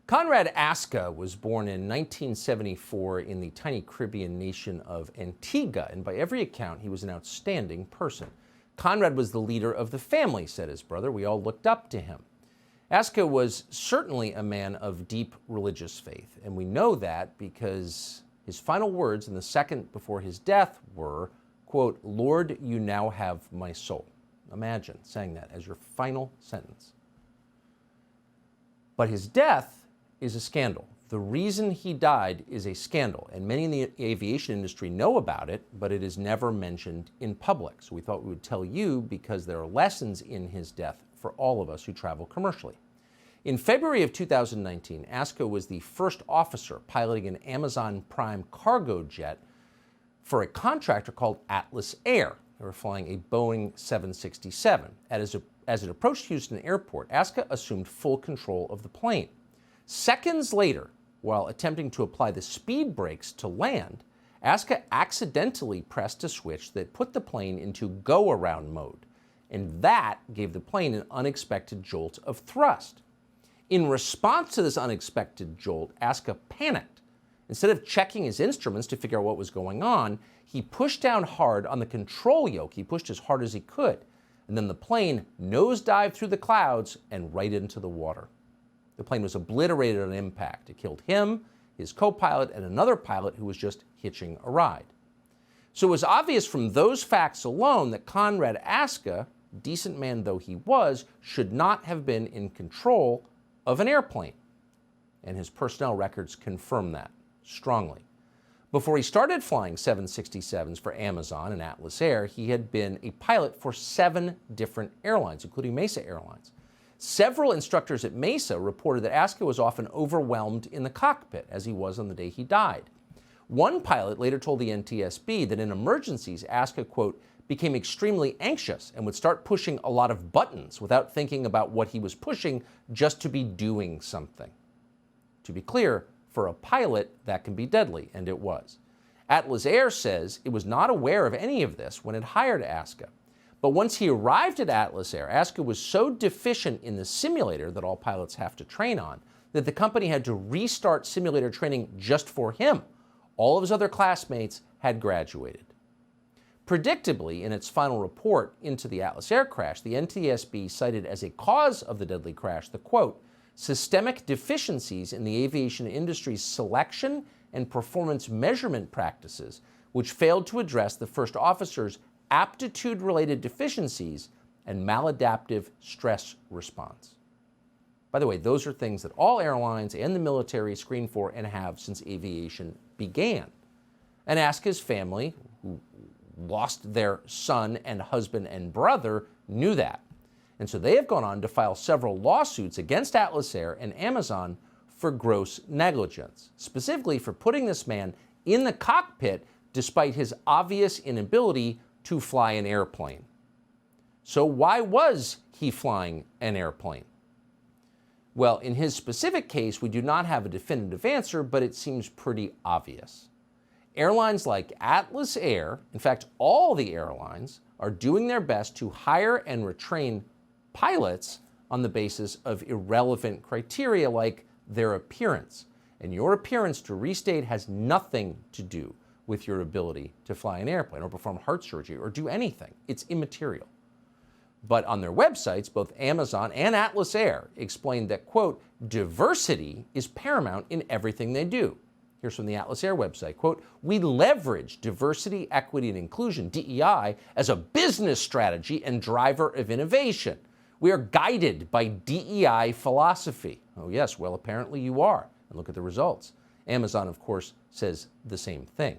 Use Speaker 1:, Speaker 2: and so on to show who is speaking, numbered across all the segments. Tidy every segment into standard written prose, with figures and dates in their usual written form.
Speaker 1: Conrad Asca was born in 1974 in the tiny Caribbean nation of Antigua, and by every account, he was an outstanding person. Conrad was the leader of the family, said his brother. We all looked up to him. Asca was certainly a man of deep religious faith, and we know that because his final words in the second before his death were, quote, "Lord, you now have my soul." Imagine saying that as your final sentence. But his death is a scandal. The reason he died is a scandal, and many in the aviation industry know about it, but it is never mentioned in public. So we thought we would tell you because there are lessons in his death for all of us who travel commercially. In February of 2019, Asca was the first officer piloting an Amazon Prime cargo jet for a contractor called Atlas Air. They were flying a Boeing 767. As it approached Houston Airport, Asca assumed full control of the plane. Seconds later, while attempting to apply the speed brakes to land, Asca accidentally pressed a switch that put the plane into go-around mode, and that gave the plane an unexpected jolt of thrust. In response to this unexpected jolt, Asca panicked. Instead of checking his instruments to figure out what was going on, he pushed down hard on the control yoke. He pushed as hard as he could, and then the plane nosedived through the clouds and right into the water. The plane was obliterated on impact. It killed him, his co-pilot, and another pilot who was just hitching a ride. So it was obvious from those facts alone that Conrad Asca, decent man though he was, should not have been in control of an airplane. And his personnel records confirm that strongly. Before he started flying 767s for Amazon and Atlas Air, he had been a pilot for 7 different airlines, including Mesa Airlines. Several instructors at Mesa reported that Asca was often overwhelmed in the cockpit, as he was on the day he died. One pilot later told the NTSB that in emergencies, Asca, quote, became extremely anxious and would start pushing a lot of buttons without thinking about what he was pushing, just to be doing something. To be clear, for a pilot, that can be deadly, and it was. Atlas Air says it was not aware of any of this when it hired Asca. But once he arrived at Atlas Air, Asca was so deficient in the simulator that all pilots have to train on that the company had to restart simulator training just for him. All of his other classmates had graduated. Predictably, in its final report into the Atlas Air crash, the NTSB cited as a cause of the deadly crash the, quote, systemic deficiencies in the aviation industry's selection and performance measurement practices, which failed to address the first officer's aptitude-related deficiencies and maladaptive stress response. By the way, those are things that all airlines and the military screen for and have since aviation began. And Asca's family, who lost their son and husband and brother, knew that. And so they have gone on to file several lawsuits against Atlas Air and Amazon for gross negligence, specifically for putting this man in the cockpit despite his obvious inability to fly an airplane. So why was he flying an airplane? Well, in his specific case, we do not have a definitive answer, but it seems pretty obvious. Airlines like Atlas Air, in fact, all the airlines, are doing their best to hire and retrain pilots on the basis of irrelevant criteria like their appearance. And your appearance, to restate, has nothing to do with your ability to fly an airplane or perform heart surgery or do anything. It's immaterial. But on their websites, both Amazon and Atlas Air explained that, quote, diversity is paramount in everything they do. Here's from the Atlas Air website, quote, we leverage diversity, equity, and inclusion, DEI, as a business strategy and driver of innovation. We are guided by DEI philosophy. Oh yes, well, apparently you are. And look at the results. Amazon, of course, says the same thing.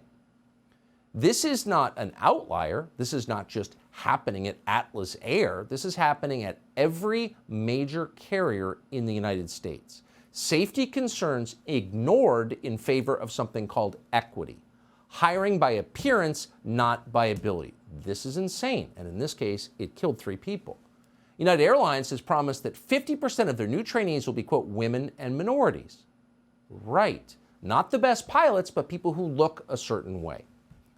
Speaker 1: This is not an outlier. This is not just happening at Atlas Air. This is happening at every major carrier in the United States. Safety concerns ignored in favor of something called equity. Hiring by appearance, not by ability. This is insane, and in this case, it killed 3 people. United Airlines has promised that 50% of their new trainees will be, quote, women and minorities. Right. Not the best pilots, but people who look a certain way.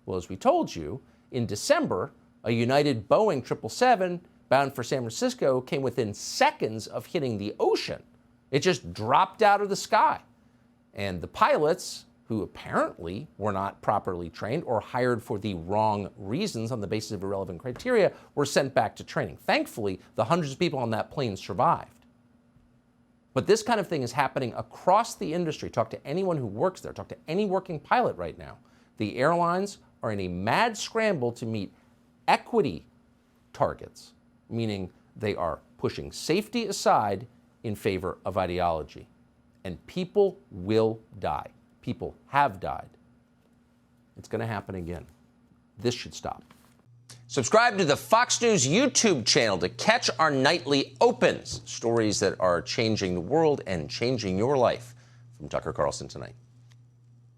Speaker 1: Well, as we told you, in December, a United Boeing 777 bound for San Francisco came within seconds of hitting the ocean. It just dropped out of the sky. And the pilots, who apparently were not properly trained or hired for the wrong reasons on the basis of irrelevant criteria, were sent back to training. Thankfully, the hundreds of people on that plane survived. But this kind of thing is happening across the industry. Talk to anyone who works there. Talk to any working pilot right now. The airlines are in a mad scramble to meet equity targets, meaning they are pushing safety aside in favor of ideology. And people will die. People have died. It's going to happen again. This should stop. Subscribe to the Fox News YouTube channel to catch our nightly opens, stories that are changing the world and changing your life. From Tucker Carlson Tonight.